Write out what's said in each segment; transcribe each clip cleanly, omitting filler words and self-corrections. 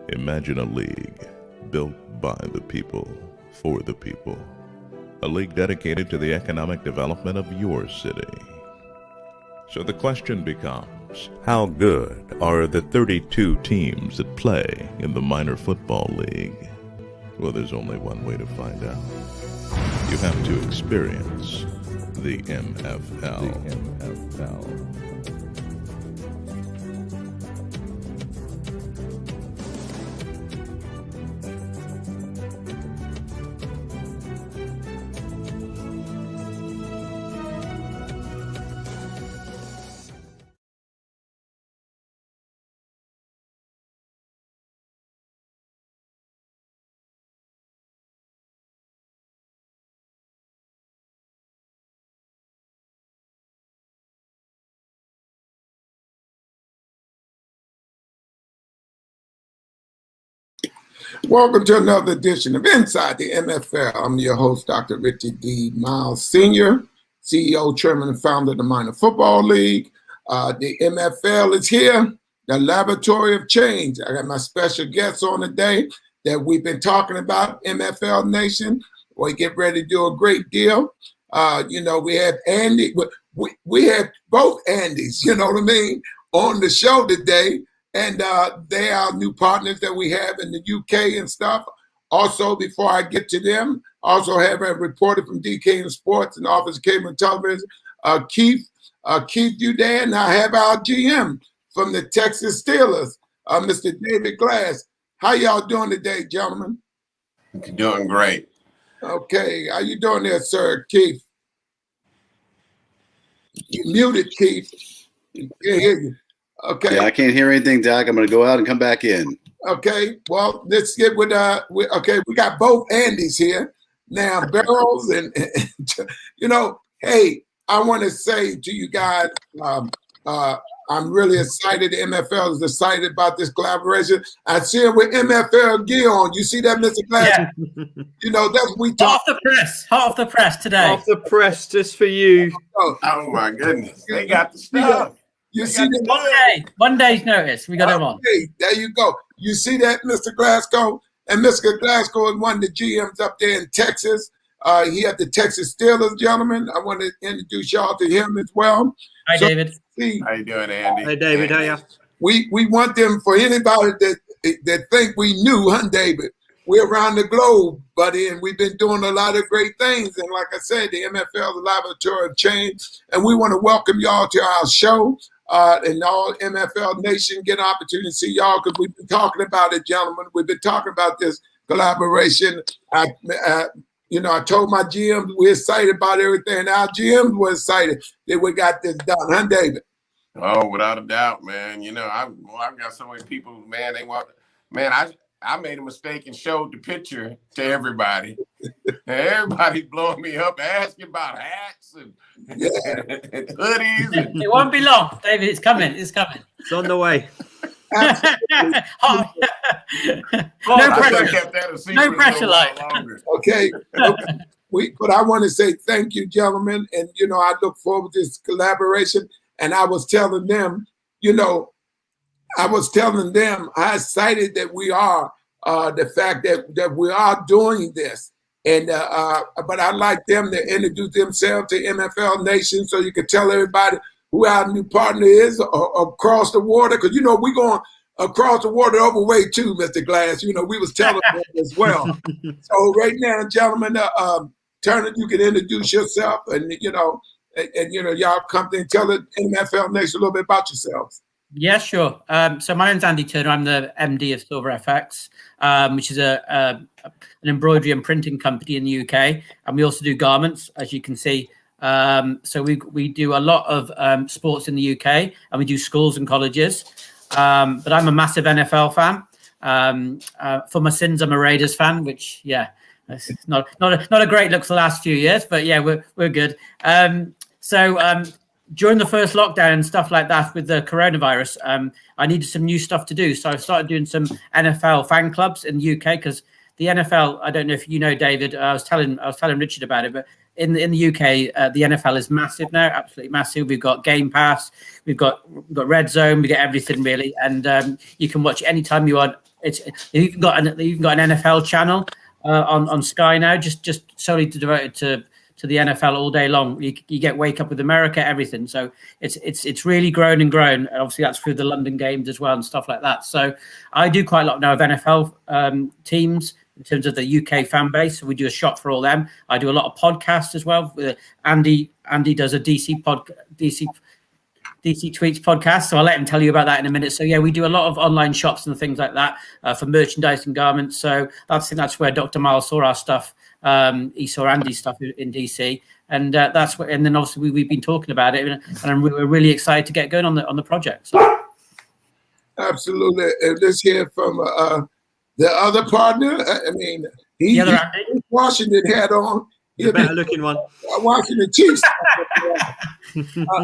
Imagine a league built by the people, for the people. A league dedicated to the economic development of your city. So the question becomes, how good are the 32 teams that play in the minor football league? Well, there's only one way to find out. You have to experience the MFL. Welcome to another edition of Inside the MFL. I'm your host, Dr. Richard D. Myles Sr., CEO, Chairman, and Founder of the Minor Football League. The MFL is here, the Laboratory of Change. I got my special guests on today that we've been talking about, MFL Nation. We get ready to do a great deal. We have Andy. We have both Andys, you know what I mean, on the show today. And they are new partners that we have in the UK and stuff. Also, before I get to them, also have a reporter from DK Sports and Office of Cable and Television, Keith, you there? And I have our GM from the Texas Steelers, Mr. David Glasco. How y'all doing today, gentlemen? Doing great. Okay, how you doing there, sir, Keith? You muted, Keith. Can't hear you. Okay. Yeah, I can't hear anything, Doc. I'm going to go out and come back in. Okay. Well, let's get with we got both Andys here now, Burrows, and hey, I want to say to you guys, I'm really excited. The MFL is excited about this collaboration. I see it with MFL gear on. You see that, Mr. Glass? Yeah. That's we talk. Hot off the press today. Off the press, just for you. Oh my goodness, they got the stuff. You see that? One day's notice. We got them on. There you go. You see that, Mr. Glasco? And Mr. Glasco is one of the GMs up there in Texas. He had the Texas Steelers, gentlemen. I want to introduce y'all to him as well. Hi, David. How you doing, Andy? Hey, David. How you? We want them for anybody that think we knew, huh, David? We're around the globe, buddy, and we've been doing a lot of great things. And like I said, the MFL, the Laboratory of Change, and we want to welcome y'all to our show. And all MFL Nation get an opportunity to see y'all because we've been talking about it, gentlemen. We've been talking about this collaboration. I told my GMs we're excited about everything. Our GMs were excited that we got this done, huh, David? Oh, without a doubt, man. I've got so many people, man. I made a mistake and showed the picture to everybody. Everybody's blowing me up, asking about hats and hoodies. It won't be long, David. It's coming. It's on the way. No pressure, like. Okay. But I want to say thank you, gentlemen. And, I look forward to this collaboration. And I was telling them, how excited that we are, the fact that we are doing this. And but I'd like them to introduce themselves to MFL Nation so you can tell everybody who our new partner is across the water. Because, we're going across the water overweight too, Mr. Glass. We was telling them as well. So right now, gentlemen, Turner, you can introduce yourself and, y'all come in and tell the MFL Nation a little bit about yourselves. Yeah, sure. So my name's Andy Turner. I'm the MD of SilverFx, which is an embroidery and printing company in the UK. And we also do garments, as you can see. So we do a lot of sports in the UK, and we do schools and colleges. But I'm a massive NFL fan. For my sins, I'm a Raiders fan, which, it's not a great look for the last few years, but yeah, we're good. During the first lockdown and stuff like that with the coronavirus, I needed some new stuff to do. So I started doing some NFL fan clubs in the UK because the NFL, I don't know if you know, David, I was telling Richard about it, but in the UK, the NFL is massive now, absolutely massive. We've got Game Pass, we've got Red Zone, we get everything really. And you can watch anytime you want you've even got an NFL channel on Sky now, just solely devoted to the NFL all day long. You get Wake Up with America, everything. So it's really grown and grown. And obviously that's through the London games as well and stuff like that. So I do quite a lot now of NFL teams in terms of the UK fan base. So we do a shot for all them. I do a lot of podcasts as well. Andy does a DC Tweets podcast, so I'll let him tell you about that in a minute. So yeah, we do a lot of online shops and things like that for merchandise and garments. So that's where Dr. Myles saw our stuff. He saw Andy's stuff in DC, and that's where. And then obviously we've been talking about it, and we're really excited to get going on the project. So. Absolutely, and let's hear from the other partner. I mean, he Washington hat on. The better looking one. Washington Chiefs.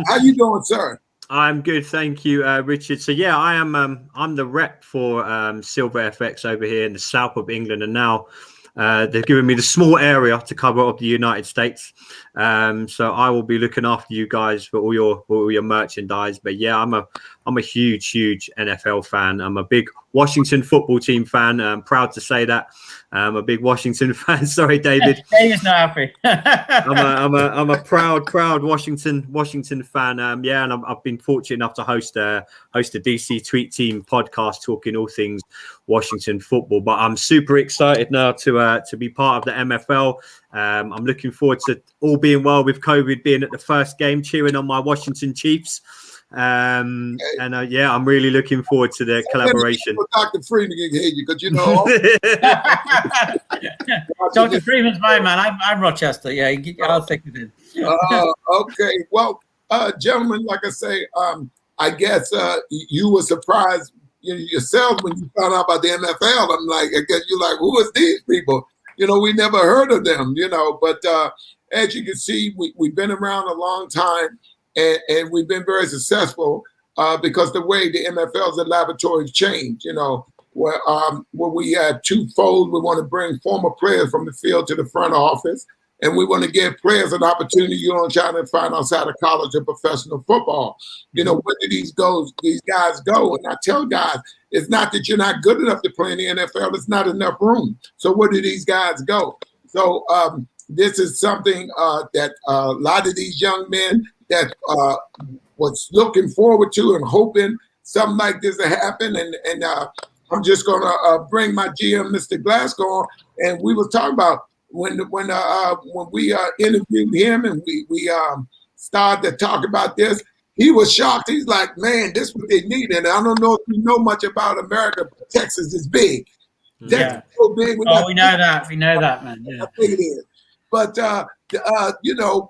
How you doing, sir? I'm good, thank you, Richard. So yeah, I'm the rep for SilverFx over here in the south of England, and now they've given me the small area to cover up the United States. So I will be looking after you guys for all your merchandise. But yeah, I'm a huge NFL fan. I'm a big Washington football team fan. I'm proud to say that. I'm a big Washington fan. Sorry, David. David's not happy. I'm a proud Washington fan. And I've been fortunate enough to host a DC Tweet Team podcast talking all things Washington football. But I'm super excited now to be part of the MFL. I'm looking forward to, all being well with COVID, being at the first game, cheering on my Washington Chiefs. I'm really looking forward to the collaboration. Dr. Freeman can hear you because you know. Dr. Freeman's my man. I'm Rochester. Yeah, I'll take it in. Okay. Well, gentlemen, like I say, I guess you were surprised yourself when you found out about the MFL. I'm like, I guess you're like, who is these people? We never heard of them. But as you can see, we've been around a long time. And we've been very successful because the way the MFL's and laboratories change, where we have twofold. We want to bring former players from the field to the front office, and we want to give players an opportunity, trying to find outside of college or professional football. Where do these guys go? And I tell guys, it's not that you're not good enough to play in the NFL. It's not enough room. So where do these guys go? So this is something that a lot of these young men that was looking forward to and hoping something like this to happen. And I'm just going to bring my GM, Mr. Glasco, on. And we was talking about when we interviewed him and we started to talk about this, he was shocked. He's like, man, this is what they need. And I don't know if you know much about America, but Texas is big. Yeah. Texas is so big. We know that. We know that, man. Yeah. How big it is. But,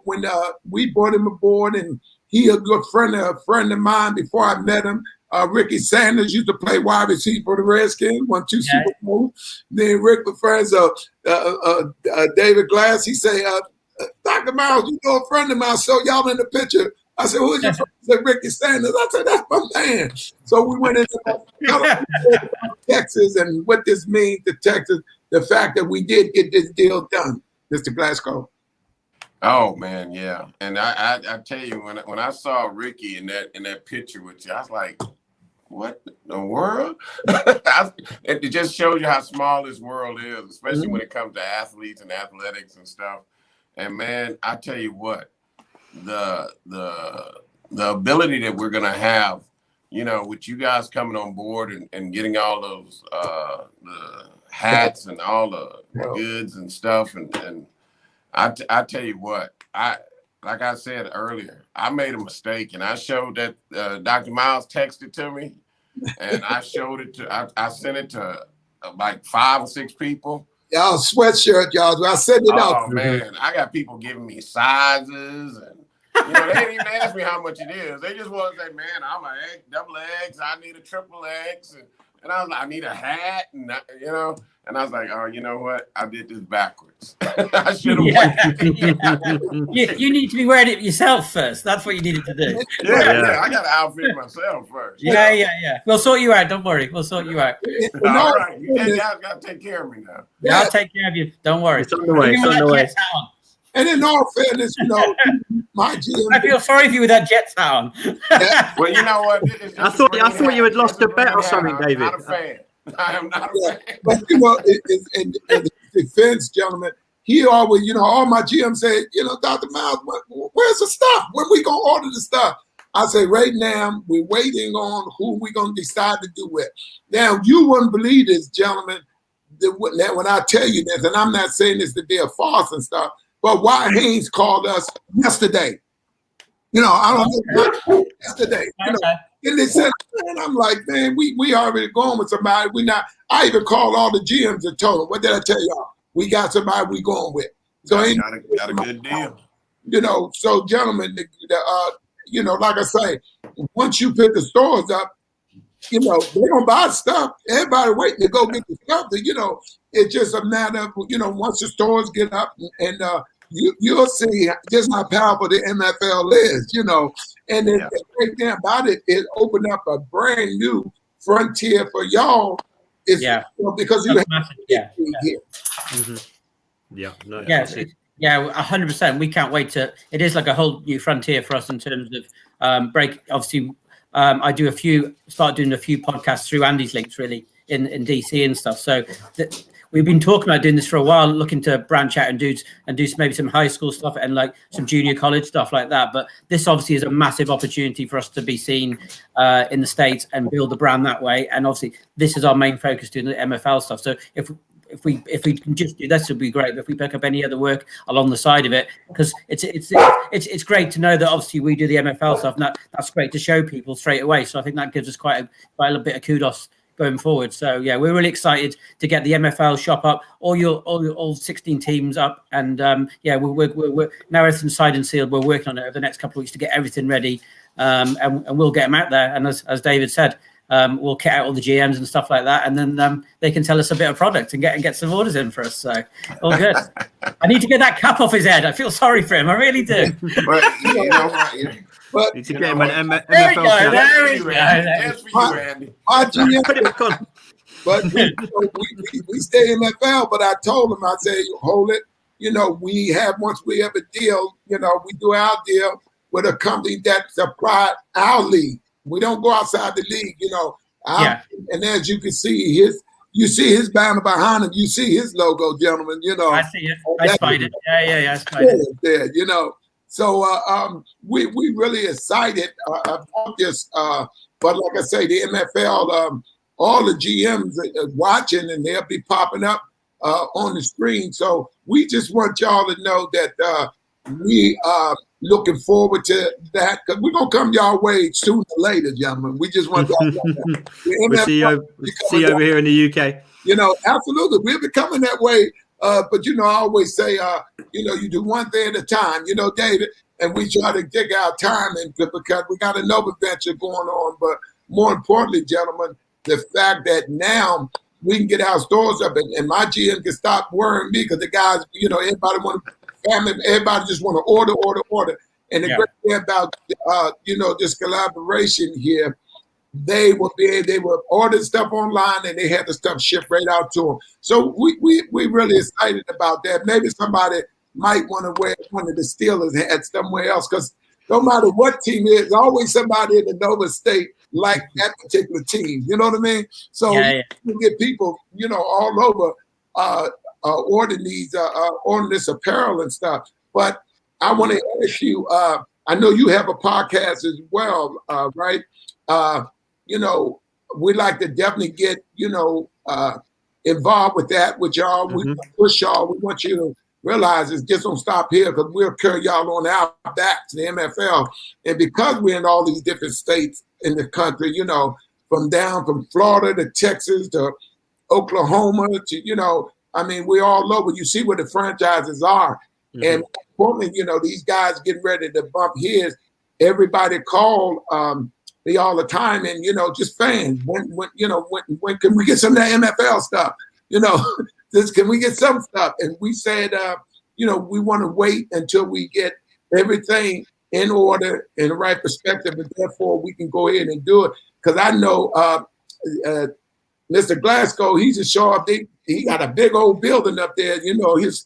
when we brought him aboard, and he a good friend of mine before I met him, Ricky Sanders used to play wide receiver for the Redskins, won 2 Super Bowls. Then Rick was friends of David Glasco. He say, Dr. Myles, a friend of mine, so y'all in the picture. I said, who's your friend? He said, Ricky Sanders. I said, that's my man. So we went into Texas and what this means to Texas, the fact that we did get this deal done. Mr. Glasco. Oh man, yeah. And I tell you, when I saw Ricky in that picture with you, I was like, what the world? It just shows you how small this world is, especially when it comes to athletes and athletics and stuff. And man, I tell you what, the ability that we're gonna have, with you guys coming on board and getting all those the hats and all the goods and stuff, and I tell you what, like I said earlier, I made a mistake, and I showed that Dr. Myles texted to me, and I showed it to I sent it to like 5 or 6 people. Y'all sweatshirt, y'all. I sent it out. Oh man, I got people giving me sizes, and they didn't even ask me how much it is. They just want to say, man, I'm a double X, I need a triple X, and I was like, I need a hat, and and I was like, oh, you know what? I did this backwards. I should have. You need to be wearing it yourself first. That's what you needed to do. Yeah. I got to outfit myself first. Yeah. We'll sort you out. Don't worry. We'll sort you out. All right. You guys got to take care of me now. Yeah, I'll take care of you. Don't worry. It's on the way. It's on the way. And in all fairness, my GM. I feel sorry for you with that Jets hat on. Well, you know what? I thought you had lost a bet or something, David. I'm not a fan. I am not a fan. But in defense, gentlemen, he always, all my GMs say, Dr. Myles, where's the stuff? When we gonna order the stuff? I say, right now, we're waiting on who we're gonna decide to do it. Now, you wouldn't believe this, gentlemen, that when I tell you this, and I'm not saying this to be a farce and stuff, but Wyatt Haynes called us yesterday. I don't know, yesterday. And they said, and I'm like, man, we already going with somebody. I even called all the GMs and told them, what did I tell y'all? We got somebody we going with. So got a good deal. So gentlemen, like I say, once you put the stores up, they're gonna buy stuff. Everybody waiting to go get the stuff. It's just a matter of, once the stores get up and you'll see just how powerful the MFL is, and the great thing about it opened up a brand new frontier for y'all. Because you have here. Mm-hmm. Yeah, no, 100%. We can't wait it is like a whole new frontier for us in terms of break. Obviously, I start doing a few podcasts through Andy's links really in DC and stuff. So we've been talking about doing this for a while, looking to branch out and do maybe some high school stuff and like some junior college stuff like that. But this obviously is a massive opportunity for us to be seen in the States and build the brand that way. And obviously, this is our main focus, doing the MFL stuff. So if we can just do this, would be great. But if we pick up any other work along the side of it, because it's great to know that obviously we do the MFL stuff, and that's great to show people straight away. So I think that gives us quite a bit of kudos going forward. So yeah, we're really excited to get the MFL shop up, all 16 teams up, and we're now everything's signed and sealed. We're working on it over the next couple of weeks to get everything ready, and we'll get them out there. And as David said, we'll kit out all the GMs and stuff like that, and then they can tell us a bit of product and get some orders in for us. So all good. I need to get that cap off his head. I feel sorry for him. I really do. But need to get him an MFL. There we go. That's for you, Andy. Our GM, Put it back on. but we stay in MFL. But I told him, I said, hold it. Once we have a deal, we do our deal with a company that supply our league. We don't go outside the league, And as you can see, his banner behind him. You see his logo, gentlemen. I see it. I spied it. Yeah. I spied it. There, So we really excited about this. But like I say, the MFL, all the GMs are watching, and they'll be popping up on the screen. So we just want y'all to know that we are looking forward to that, because we're going to come y'all way sooner or later, gentlemen. We just want y'all to know that. We'll see you over here in the UK. Absolutely. We'll be coming that way. But I always say, you do one thing at a time, David, and we try to take our time because we got another venture going on. But more importantly, gentlemen, the fact that now we can get our stores up and my GM can stop worrying me, because the guys, everybody just want to order. And the great thing about, this collaboration here, they will order stuff online and they have the stuff shipped right out to them. So we really excited about that. Maybe somebody might want to wear one of the Steelers hats somewhere else, because no matter what team it is, there's always somebody in the Nova State like that particular team. You know what I mean? So you get people, all over ordering ordering this apparel and stuff. But I want to ask you, I know you have a podcast as well, right? We'd like to definitely get, involved with that with y'all. We push y'all. We want you to realize it's just don't stop here, because we'll carry y'all on our back to the MFL. And because we're in all these different states in the country, from Florida to Texas to Oklahoma to, we're all over. You see where the franchises are. Mm-hmm. And importantly, these guys getting ready to bump heads. Everybody call me all the time, and just fans. When can we get some of that MFL stuff? Can we get some stuff? And we said, we want to wait until we get everything in order in the right perspective, and therefore we can go ahead and do it. Because I know Mr. Glasco, he's a sharp. He got a big old building up there. His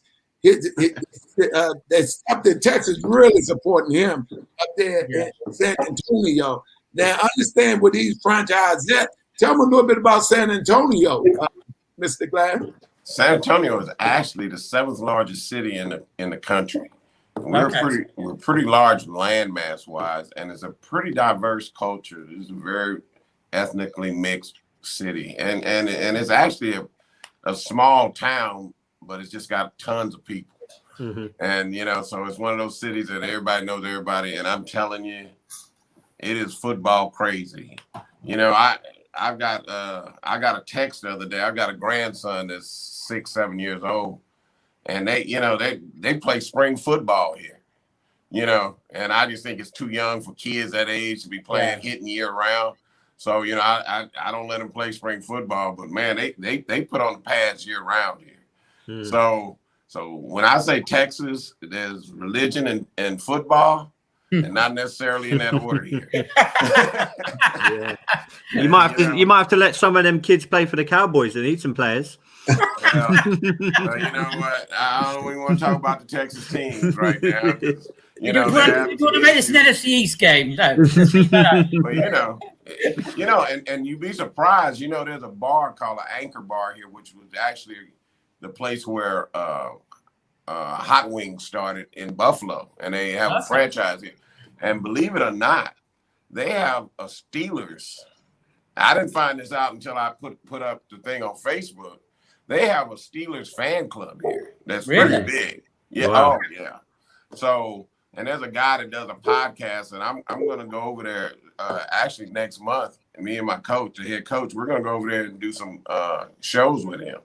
up in Texas really supporting him up there in San Antonio. Now, I understand where these franchises at. Tell me a little bit about San Antonio, Mr. Glass. San Antonio is actually the 7th largest city in the country. We're pretty large landmass wise, and it's a pretty diverse culture. It's a very ethnically mixed city, and it's actually a small town, but it's just got tons of people. Mm-hmm. And so it's one of those cities that everybody knows everybody. And I'm telling you, it is football crazy. I got a text the other day. I've got a grandson that's 6-7 years old, and they play spring football here, and I just think it's too young for kids that age to be playing hitting year round. So I don't let them play spring football, but man, they put on the pads year round here. So when I say Texas, there's religion and football, and not necessarily in that order here. Yeah. You might have to let some of them kids play for the Cowboys. They need some players. Well, you know what? I don't even want to talk about the Texas teams right now. You want to make this an NFC East game, no? But and you'd be surprised. There's a bar called an Anchor Bar here, which was actually the place where Hot Wings started in Buffalo, and they have a franchise here. And believe it or not, they have a Steelers. I didn't find this out until I put up the thing on Facebook. They have a Steelers fan club here that's pretty big. Yeah. Wow. Oh, yeah. So, and there's a guy that does a podcast, and I'm going to go over there actually next month. Me and my coach, the head coach, we're going to go over there and do some shows with him.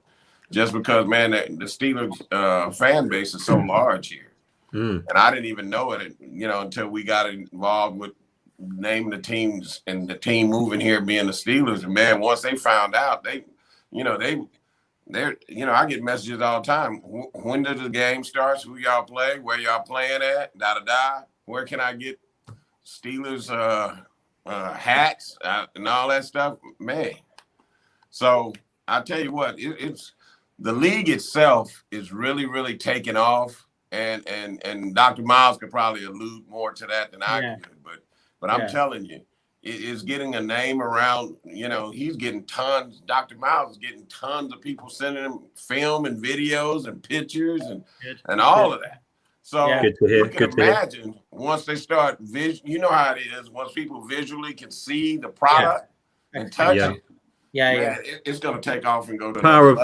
Just because, man, the Steelers fan base is so large here. And I didn't even know it, until we got involved with naming the teams and the team moving here being the Steelers. And, man, once they found out, I get messages all the time. When does the game start? Who y'all play? Where y'all playing at? Where can I get Steelers hats and all that stuff? Man. So I tell you what, it's the league itself is really, really taking off. And Dr. Myles could probably allude more to that than I could. But I'm telling you, it is getting a name around. He's getting tons. Dr. Myles is getting tons of people sending him film and videos and pictures and all of that. So you can imagine once they start, you know how it is. Once people visually can see the product and touch it. Man, it's going to take off and go to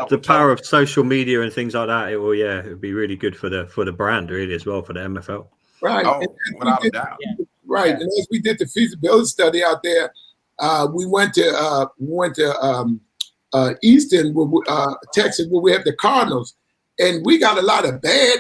the power of social media and things like that. It would be really good for the brand really as well for the MFL. Right. Oh, without a doubt. Right. And as we did the feasibility study out there, we went to Easton, Texas, where we have the Cardinals, and we got a lot of bad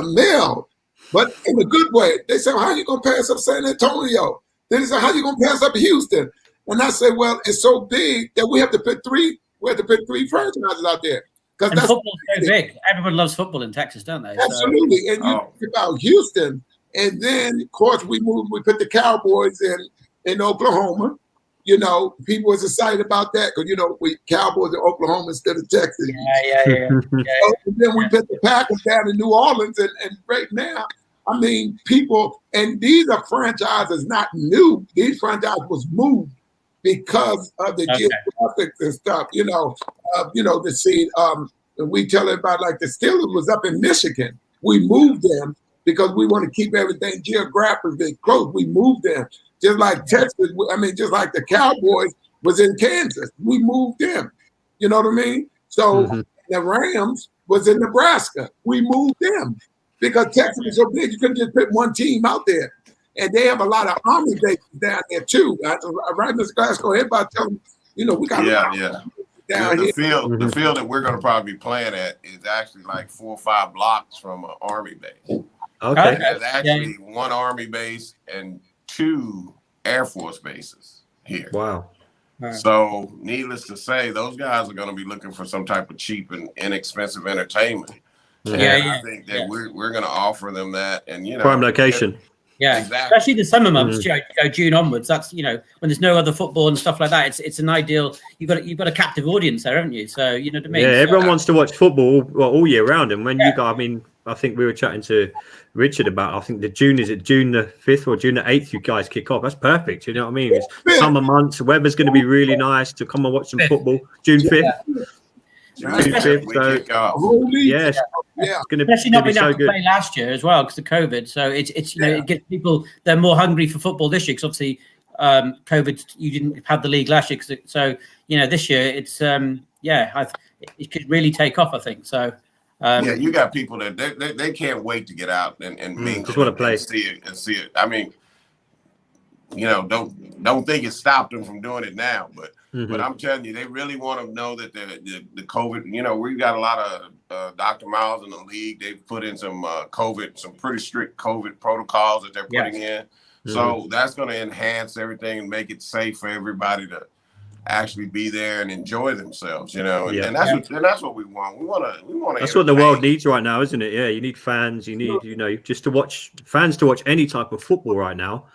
mail, but in a good way. They said, "How are you going to pass up San Antonio?" Then they said, "How are you going to pass up Houston?" And I said, well, it's so big that we have to put three franchises out there. And football's so big. Everyone loves football in Texas, don't they? Absolutely. So. And you talk about Houston, and then, of course, we put the Cowboys in Oklahoma. People was excited about that because, we Cowboys in Oklahoma instead of Texas. Yeah. And then we put the Packers down in New Orleans. And right now, I mean, people, and these are franchises not new. These franchises was moved because of the geographics and stuff, to see, we tell everybody like the Steelers was up in Michigan. We moved them because we want to keep everything geographically close. We moved them. Just like Texas, just like the Cowboys was in Kansas. We moved them. You know what I mean? So the Rams was in Nebraska. We moved them because Texas is so big, you couldn't just put one team out there. And they have a lot of Army bases down there too. Right, Mr. Glasco, everybody tell them, we got down here. The field that we're going to probably be playing at is actually like 4 or 5 blocks from an Army base. Okay. There's actually 1 Army base and 2 Air Force bases here. Wow. So, needless to say, those guys are going to be looking for some type of cheap and inexpensive entertainment. I think that we're going to offer them that, and prime location. Yeah, exactly. Especially the summer months, June onwards. That's when there's no other football and stuff like that. It's an ideal. You've got a captive audience there, haven't you? So you know what I mean. Yeah, everyone wants to watch football all year round, and when you go, I I think we were chatting to Richard about, I think June the 5th or June the 8th, you guys kick off. That's perfect. You know what I mean? It's summer months. The weather's going to be really nice to come and watch some football. June 5th. June 5th, we kick off. Yes. Yeah. It's going to Especially not be being so able to good. play last year as well because of COVID. So it's you know, it gets people, they're more hungry for football this year because obviously COVID, you didn't have the league last year. So, you know, this year it's, it could really take off, I think. So, yeah, you got people that they can't wait to get out and mingle, just want to play, and see it. I mean, you know, don't think it stopped them from doing it now, but I'm telling you, they really want to know that the COVID. You know, we've got a lot of Dr. Myles in the league. They've put in some some pretty strict COVID protocols that they're putting in. So that's going to enhance everything and make it safe for everybody to actually be there and enjoy themselves, you know, and that's what we want. We want to. That's what the world needs right now, isn't it? Yeah, you need fans. You need, you know, just to watch any type of football right now.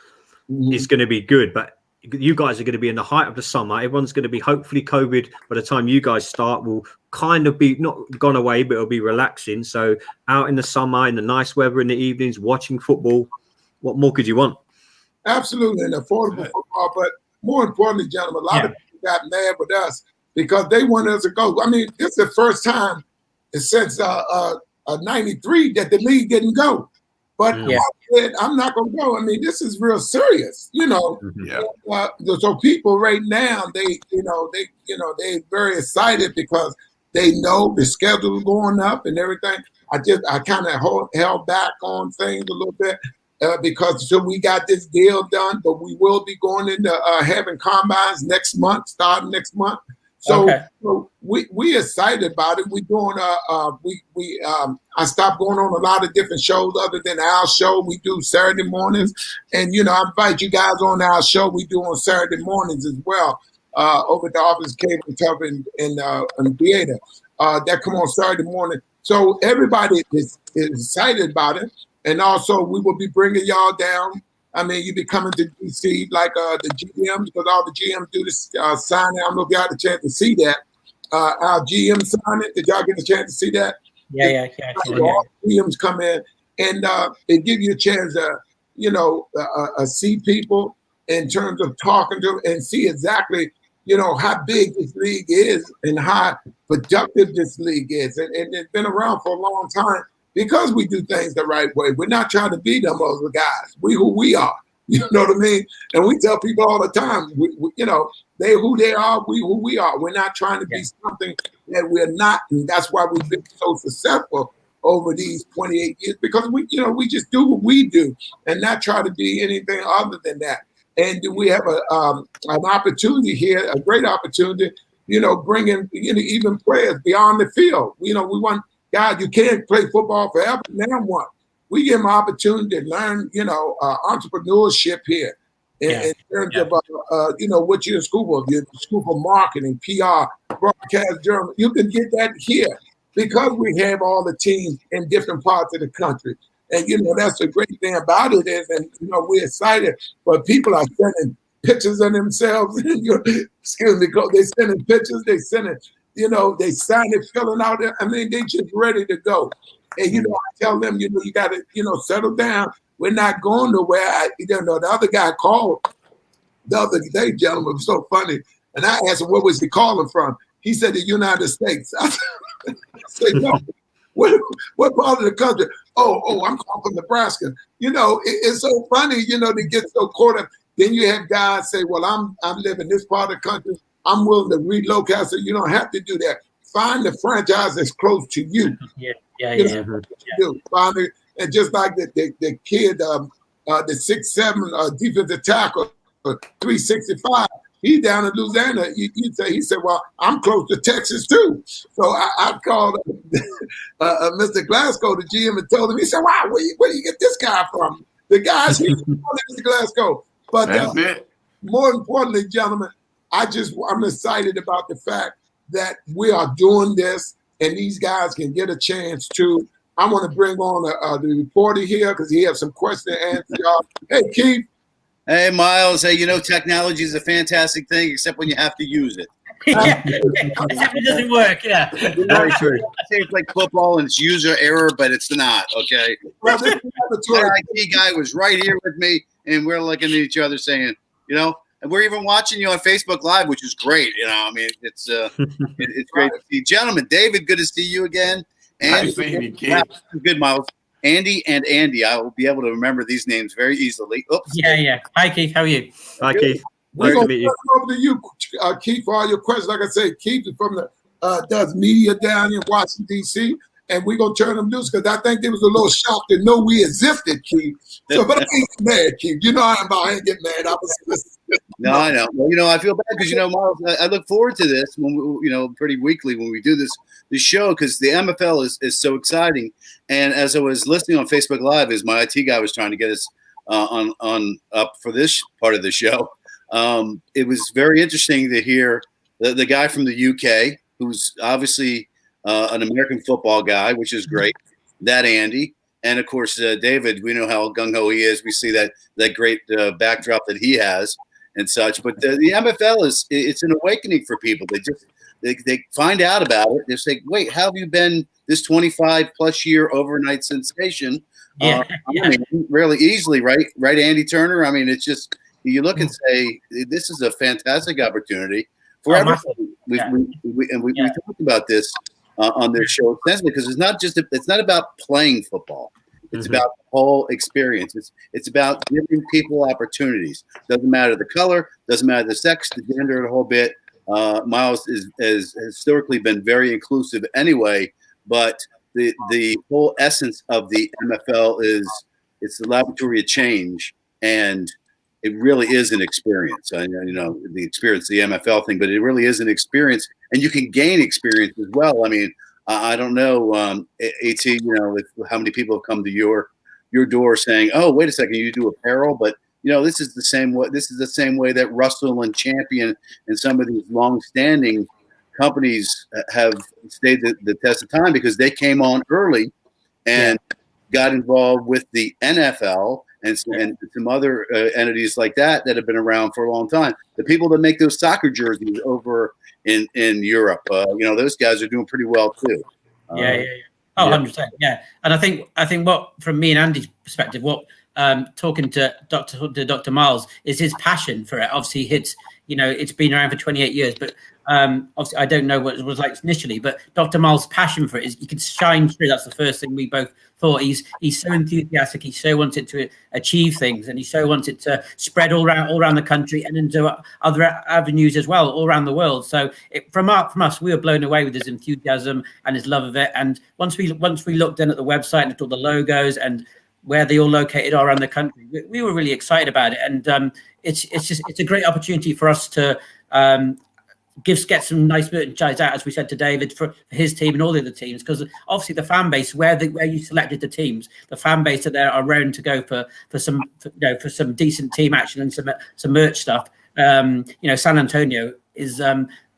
It's going to be good, but you guys are going to be in the height of the summer. Everyone's going to be, hopefully COVID by the time you guys start will kind of be not gone away, but it'll be relaxing. So out in the summer, in the nice weather in the evenings, watching football. What more could you want? Absolutely, and affordable football, but more importantly, gentlemen, a lot of people got mad with us because they wanted us to go. I mean, this is the first time since '93 that the league didn't go. But I said, I'm not going to go. I mean, this is real serious, you know. So people right now, they're very excited because they know the schedule is going up and everything. I kind of held back on things a little bit. Because we got this deal done, but we will be going into having combines starting next month. So, so we excited about it. We doing I stopped going on a lot of different shows other than our show. We do Saturday mornings, and you know I invite you guys on our show. We do on Saturday mornings as well over at the Office Cable Tub in Theater. That come on Saturday morning. So everybody is excited about it. And also, we will be bringing y'all down. I mean, you be coming to DC like the GMs, because all the GMs do this signing. I don't know if y'all had a chance to see that. Our GM signing. Did y'all get a chance to see that? Yeah. All GMs come in, and it give you a chance to, you know, see people in terms of talking to them and see exactly, you know, how big this league is and how productive this league is. And it's been around for a long time. Because we do things the right way. We're not trying to be them other guys. We who we are. You know what I mean? And we tell people all the time, we, you know, they who they are, we who we are. We're not trying to be something that we're not. And that's why we've been so successful over these 28 years, because we just do what we do and not try to be anything other than that. And we have an opportunity here, a great opportunity, you know, bringing even players beyond the field. You know, we want, God, you can't play football forever. Now what? We give them an opportunity to learn, you know, entrepreneurship here in terms of, you know, what you're in school for. You're in school for marketing, PR, broadcast, journalism. You can get that here because we have all the teams in different parts of the country. And, you know, that's the great thing about it is, and, you know, we're excited, but people are sending pictures of themselves. Excuse me, they sending pictures, they sending, you know, they signed it, filling out there. I mean, they just ready to go. And, you know, I tell them, you know, you got to, you know, settle down. We're not going nowhere. You know, the other guy called the other day, gentlemen, it was so funny. And I asked him, where was he calling from? He said the United States. I said, no, what part of the country? Oh, I'm calling from Nebraska. You know, it's so funny, you know, they get so caught up. Then you have guys say, well, I'm living this part of the country. I'm willing to relocate. So you don't have to do that. Find the franchise that's close to you. Find it, and just like the kid, the 6'7" defensive tackle, 365. He's down in Louisiana. He said, well, I'm close to Texas too. So I called Mr. Glasco, the GM, and told him. He said, wow, where do you get this guy from? The guy's here, Mr. Glasco. But more importantly, gentlemen, I'm excited about the fact that we are doing this and these guys can get a chance to. I want to bring on the reporter here because he has some questions to answer y'all. Hey, Keith. Hey, Myles. Hey, you know, technology is a fantastic thing, except when you have to use it. Yeah. It doesn't work. Yeah. Very true. I say it's like football and it's user error, but it's not. Okay. Well, this is My IT guy was right here with me, and we're looking at each other saying, and we're even watching you on Facebook Live, which is great. I mean, it's it's great to see. Gentlemen, David, good to see you again. Nice seeing you, kid. Good, Myles. Andy and Andy, I will be able to remember these names very easily. Oops. Yeah. Hi, Keith. How are you? Hi, Keith. We're Great to going meet to you. turn over to you, Keith, for all your questions. Like I said, Keith is from the does media down in Washington, D.C., and we're going to turn them loose because I think they was a little shocked to know we existed, Keith. So, but I ain't mad, Keith. I ain't get mad. I was No, I know. Well, I feel bad because Myles, I look forward to this when pretty weekly when we do this show because the MFL is so exciting. And as I was listening on Facebook Live, as my IT guy was trying to get us on up for this part of the show, it was very interesting to hear the guy from the UK who's obviously an American football guy, which is great. That Andy. And of course, David, we know how gung-ho he is. We see that great backdrop that he has and such. But the MFL it's an awakening for people. They find out about it. They say, wait, how have you been this 25 plus year overnight sensation? Yeah. I mean, really easily, right? Right, Andy Turner. I mean, it's just you look and say this is a fantastic opportunity for everybody. We talked about this on their show extensively because it's not about playing football. It's about the whole experience. It's about giving people opportunities. Doesn't matter the color, doesn't matter the sex, the gender, the whole bit. Myles has historically been very inclusive anyway, but the whole essence of the MFL is it's the laboratory of change, and it really is an experience. I know the experience, the MFL thing, but it really is an experience, and you can gain experience as well. I mean, I don't know, AT, how many people have come to your door saying, "Oh, wait a second, you do apparel," but this is the same way. This is the same way that Russell and Champion and some of these long-standing companies have stayed the test of time because they came on early and got involved with the NFL and some other entities like that have been around for a long time. The people that make those soccer jerseys over in Europe, those guys are doing pretty well too. Yeah. Oh, 100%. Yeah. And I think what, from me and Andy's perspective, what talking to Dr. Myles is his passion for it. Obviously, it's been around for 28 years, but obviously I don't know what it was like initially, but Dr. Myles' passion for it is you can shine through. That's the first thing we both thought. He's so enthusiastic. He so wanted to achieve things, and he so wanted to spread all around the country and into other avenues as well, all around the world. So from us, we were blown away with his enthusiasm and his love of it. And once we looked in at the website and at all the logos and where they all located are around the country, we were really excited about it. And it's a great opportunity for us to get some nice merchandise out, as we said to David, for his team and all the other teams, because obviously the fan base where you selected the teams, the fan base are there around to go for some decent team action and some merch stuff. San Antonio is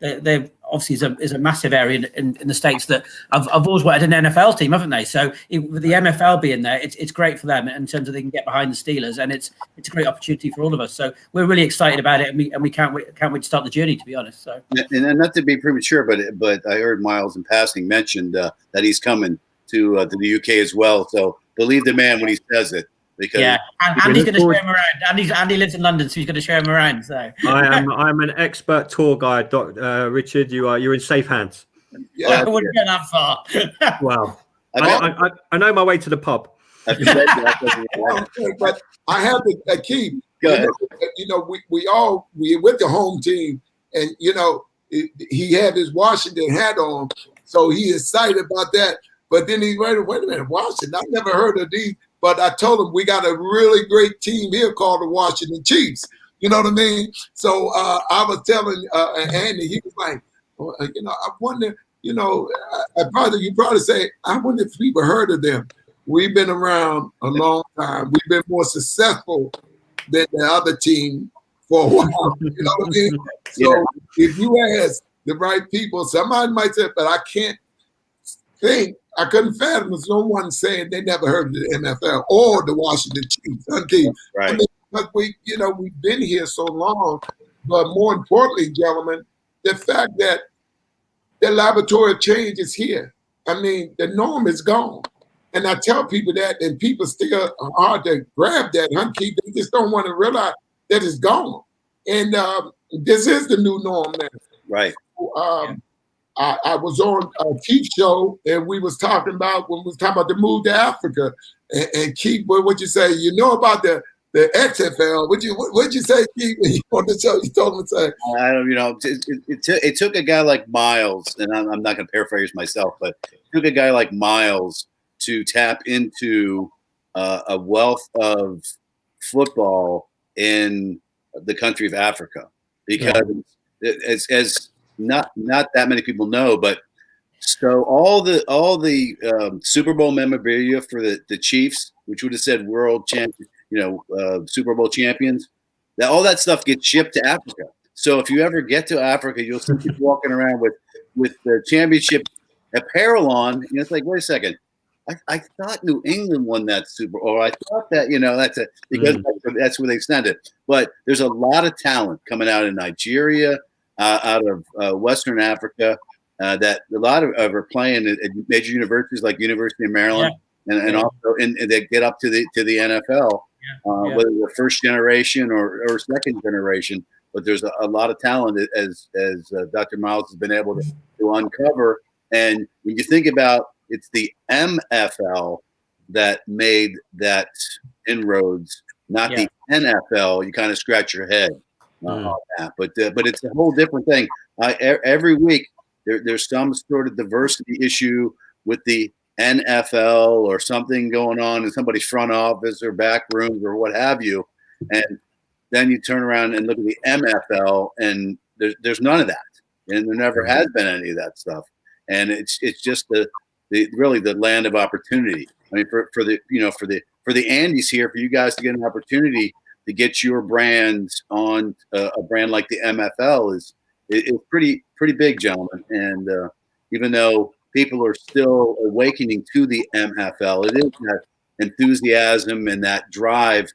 they're obviously is a massive area in the States that I've always wanted an NFL team, haven't they? So with the MFL being there, it's great for them in terms of they can get behind the Steelers, and it's a great opportunity for all of us. So we're really excited about it, and we can't wait to start the journey, to be honest. So and not to be premature, but I heard Myles in passing mentioned that he's coming to the UK as well. So believe the man when he says it. Because and Andy's going to show him around. Andy lives in London, so he's going to show him around. So I'm an expert tour guide, Richard. You're in safe hands. I wouldn't go that far. Wow, I know my way to the pub. But I have to keep. Go ahead. We're with the home team, and he had his Washington hat on, so he excited about that. But then wait a minute, Washington. I never heard of these. But I told him we got a really great team here called the Washington Chiefs. You know what I mean? So I was telling Andy, he was like, I wonder, you probably say, I wonder if people heard of them. We've been around a long time. We've been more successful than the other team for a while. You know what I mean? So if you ask the right people, somebody might say, but I can't think. I couldn't fathom there's no one saying they never heard of the MFL or the Washington Chiefs. Okay. Right. I mean, but we've been here so long, but more importantly, gentlemen, the fact that the laboratory change is here. I mean, the norm is gone. And I tell people that, and people still are hard to grab that, Keith. They just don't want to realize that it's gone. And this is the new norm now. Right. I was on Keith's show, and we was talking about the move to Africa. And Keith, what you say? You know about the XFL? What'd you say, Keith? When you on the show, you told him to say. I don't, it took a guy like Myles, and I'm not going to paraphrase myself, but it took a guy like Myles to tap into a wealth of football in the country of Africa, because as not that many people know, but so all the Super Bowl memorabilia for the Chiefs, which would have said world champion, Super Bowl champions, all that stuff gets shipped to Africa. So if you ever get to Africa, you'll see people walking around with the championship apparel on, and it's like, wait a second. I thought New England won that Super Bowl. I thought that, because that's where they send it. But there's a lot of talent coming out of Nigeria, out of Western Africa, that a lot of are playing at major universities like University of Maryland, and also they get up to the NFL, whether they're first generation or second generation. But there's a lot of talent as Dr. Myles has been able to uncover. And when you think about, it's the MFL that made that inroads, not the NFL. You kind of scratch your head on that, but it's a whole different thing. Every week there's some sort of diversity issue with the NFL or something going on in somebody's front office or back rooms or what have you, and then you turn around and look at the MFL, and there's none of that, and there never has been any of that stuff, and it's just really the land of opportunity. I mean, for the Andys here, for you guys to get an opportunity to get your brands on a brand like the MFL is pretty big, gentlemen. And even though people are still awakening to the MFL, it is that enthusiasm and that drive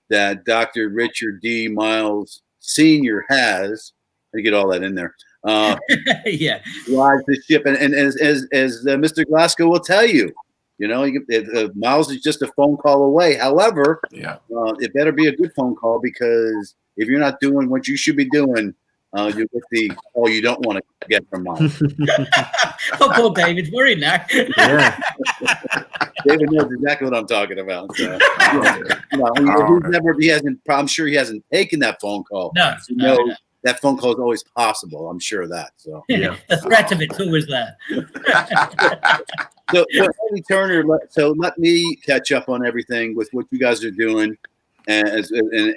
that Dr. Richard D. Myles Sr. has. I get all that in there. Drives the ship, and as Mr. Glasco will tell you, Myles is just a phone call away. However, it better be a good phone call, because if you're not doing what you should be doing, you get the call you don't want to get from Myles. Poor David's worried now. Yeah. David knows exactly what I'm talking about. So, I'm sure he hasn't taken that phone call. No. That phone call is always possible. I'm sure of that. So the threat of it's always there. So Andy Turner, so let me catch up on everything with what you guys are doing, and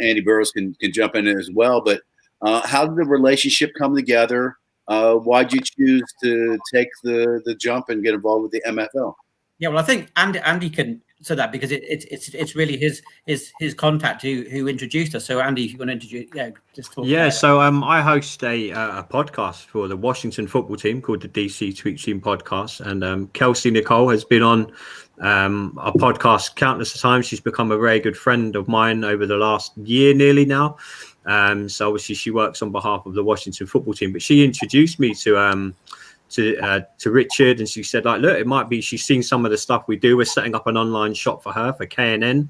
Andy Burrows can jump in as well. But how did the relationship come together? Why'd you choose to take the jump and get involved with the MFL? Yeah, well, I think Andy can say that, because it's really his contact who introduced us. So Andy, if you want to introduce, just talk. Yeah, so I host a podcast for the Washington football team called the DC Tweet Team Podcast, and Kelsey Nicole has been on our podcast countless times. She's become a very good friend of mine over the last year nearly now. So obviously she works on behalf of the Washington football team, but she introduced me to Richard, and she said, like, look, it might be, she's seen some of the stuff we do. We're setting up an online shop for her for KNN.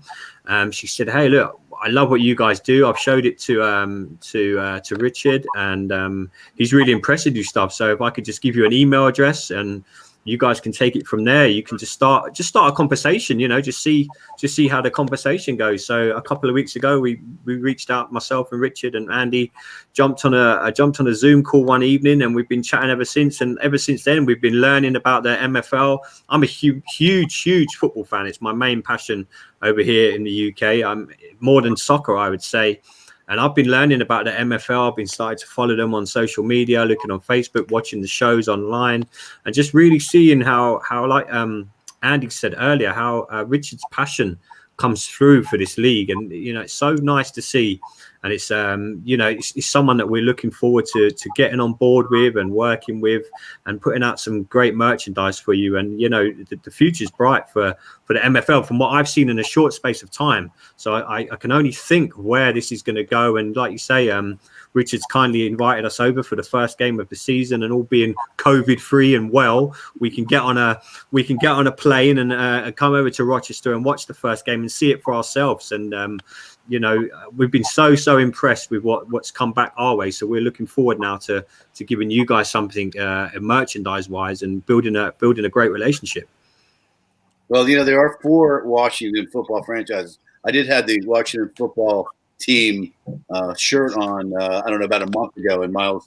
She said, hey, look, I love what you guys do. I've showed it to Richard, and he's really impressed with your stuff. So if I could just give you an email address, and you guys can take it from there. You can just start a conversation, just see how the conversation goes. So a couple of weeks ago, we reached out, myself and Richard and Andy jumped on a Zoom call one evening, and we've been chatting ever since. And ever since then, we've been learning about the MFL. I'm a huge football fan. It's my main passion over here in the UK. I'm more than soccer, I would say. And I've been learning about the MFL. I've been starting to follow them on social media, looking on Facebook, watching the shows online, and just really seeing how like Andy said earlier, how Richard's passion comes through for this league. And, it's so nice to see. and it's it's someone that we're looking forward to getting on board with and working with and putting out some great merchandise for you. And the future's bright for the MFL from what I've seen in a short space of time. So I can only think where this is going to go. And like you say, Richard's kindly invited us over for the first game of the season, and all being COVID free and well, we can get on a plane and come over to Rochester and watch the first game and see it for ourselves. And we've been so impressed with what's come back our way. So we're looking forward now to giving you guys something merchandise wise and building a great relationship. Well, there are 4 Washington football franchises. I did have the Washington football team shirt on, I don't know, about a month ago, and Myles,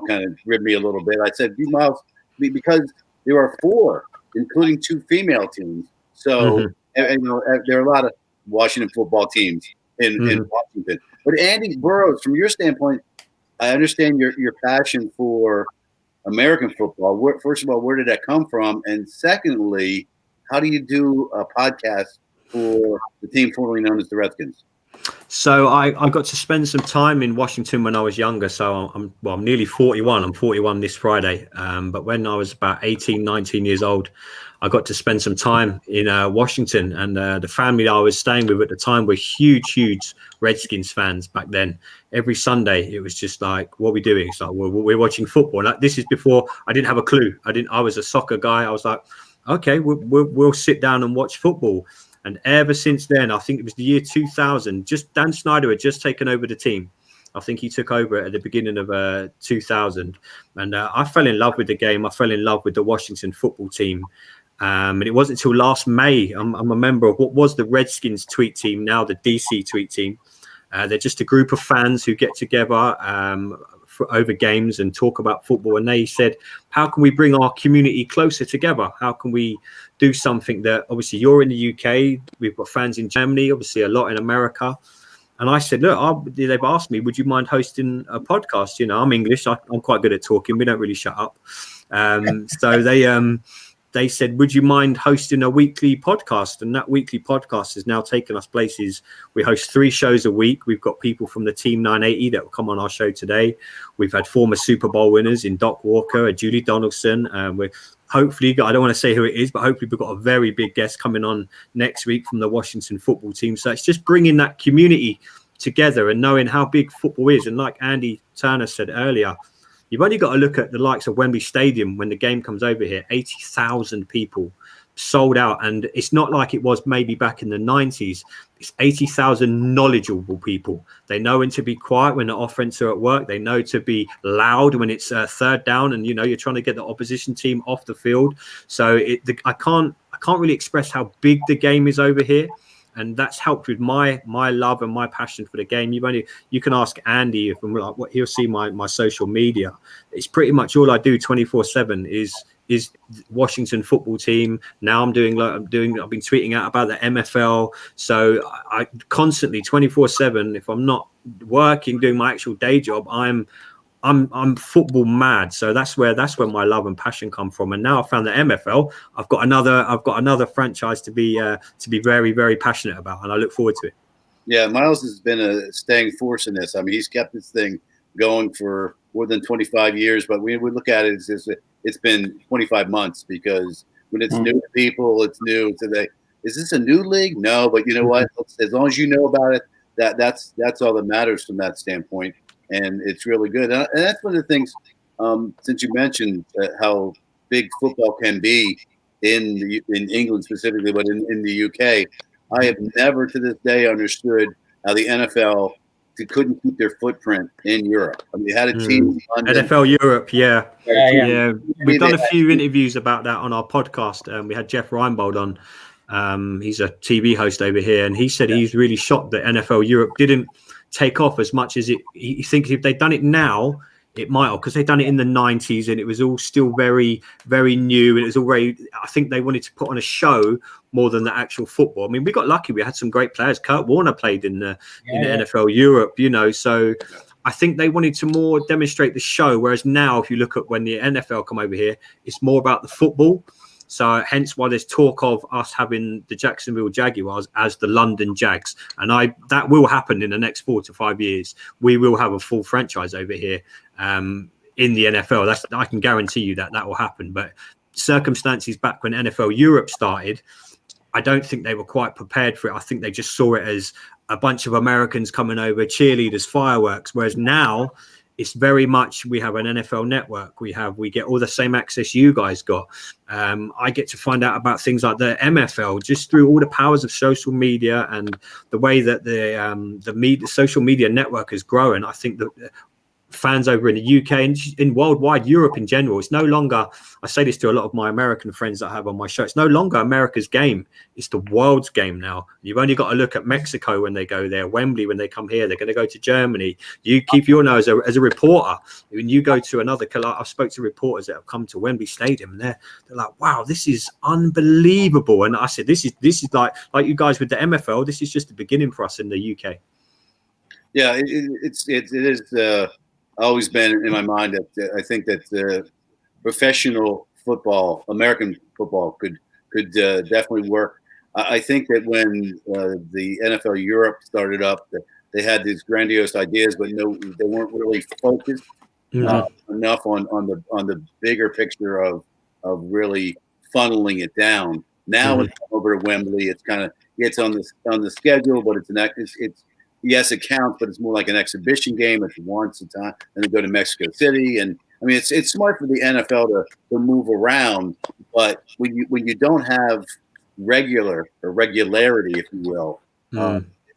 kind of ribbed me a little bit. I said, Myles, because there are 4, including 2 female teams. So, there are a lot of Washington football teams in Washington. But Andy Burrows, from your standpoint, I understand your passion for American football. First of all, where did that come from? And secondly, how do you do a podcast for the team formerly known as the Redskins? So I got to spend some time in Washington when I was younger. So I'm nearly 41. I'm 41 this Friday. But when I was about 18, 19 years old, I got to spend some time in Washington. And the family that I was staying with at the time were huge Redskins fans back then. Every Sunday, it was just like, what are we doing? It's like, we're watching football. Like, this is before I didn't have a clue. I was a soccer guy. I was like, okay, we'll sit down and watch football. And ever since then, I think it was the year 2000, just Dan Snyder had just taken over the team. I think he took over at the beginning of 2000. And I fell in love with the game. I fell in love with the Washington football team. And it wasn't until last May, I'm a member of what was the Redskins tweet team, now the DC tweet team. They're just a group of fans who get together over games and talk about football. And they said, how can we bring our community closer together? How can we do something that, obviously you're in the UK, we've got fans in Germany, obviously a lot in America. And I said, look, they've asked me, would you mind hosting a podcast? I'm English, I'm quite good at talking, we don't really shut up. So they said, would you mind hosting a weekly podcast? And that weekly podcast has now taken us places. We host 3 shows a week. We've got people from the Team 980 that will come on our show today. We've had former Super Bowl winners in Doc Walker, Julie Donaldson. We're hopefully, I don't want to say who it is, but hopefully we've got a very big guest coming on next week from the Washington football team. So it's just bringing that community together and knowing how big football is. And like Andy Turner said earlier, you've only got to look at the likes of Wembley Stadium when the game comes over here, 80,000 people sold out. And it's not like it was maybe back in the 90s. It's 80,000 knowledgeable people. They know when to be quiet when the offense are at work. They know to be loud when it's third down and, you're trying to get the opposition team off the field. So I can't really express how big the game is over here. And that's helped with my love and my passion for the game. You can ask Andy if what he'll see my social media. It's pretty much all I do 24/7 is Washington football team. Now I've been tweeting out about the MFL. So I constantly 24/7. If I'm not working, doing my actual day job, I'm football mad. So that's where my love and passion come from. And now I found the MFL. I've got another franchise to be very, very passionate about, and I look forward to it. Yeah, Myles has been a staying force in this. I mean, he's kept this thing going for more than 25 years, but we look at it as it's been 25 months, because when it's new to people, it's new to they. Is this a new league? No, but you know what? As long as you know about it, that's all that matters from that standpoint. And it's really good. And that's one of the things, since you mentioned how big football can be in England specifically, but in the UK, I have never to this day understood how the NFL couldn't keep their footprint in Europe. I mean, they had a team in London. NFL Europe, yeah. We've done a few interviews about that on our podcast. We had Jeff Reinbold on. He's a TV host over here, and he said he's really shocked that NFL Europe didn't take off as much as he thinks if they'd done it now, it might have, because they'd done it in the 90s and it was all still very, very new. And it was already, I think they wanted to put on a show more than the actual football. I mean, we got lucky. We had some great players. Kurt Warner played in the NFL Europe, so I think they wanted to more demonstrate the show. Whereas now, if you look at when the NFL come over here, it's more about the football. So hence why there's talk of us having the Jacksonville Jaguars as the London Jags. And that will happen in the next 4 to 5 years. We will have a full franchise over here in the NFL. I can guarantee you that will happen. But circumstances back when NFL Europe started, I don't think they were quite prepared for it. I think they just saw it as a bunch of Americans coming over, cheerleaders, fireworks. Whereas now it's very much, we have an NFL network. We get all the same access you guys got. I get to find out about things like the MFL just through all the powers of social media and the way that the social media network is growing. I think that fans over in the UK and in worldwide Europe in general, it's no longer, I say this to a lot of my American friends that I have on my show, it's no longer America's game, it's the world's game now. You've only got to look at Mexico when they go there, Wembley when they come here, they're going to go to Germany. You keep your nose as a reporter. When you go to another, I've spoke to reporters that have come to Wembley Stadium and they're like, wow, this is unbelievable. And I said, this is like you guys with the MFL, this is just the beginning for us in the UK. Yeah, it is always been in my mind that I think that professional football, American football, could definitely work. I think that when the NFL Europe started up, they had these grandiose ideas, but they weren't really focused enough on the bigger picture of really funneling it down. Now it's over to Wembley. It's kind of on the schedule, but it's yes, it counts, but it's more like an exhibition game. It's once a time, and they go to Mexico City, and I mean, it's smart for the NFL to move around, but when you don't have regularity, if you will,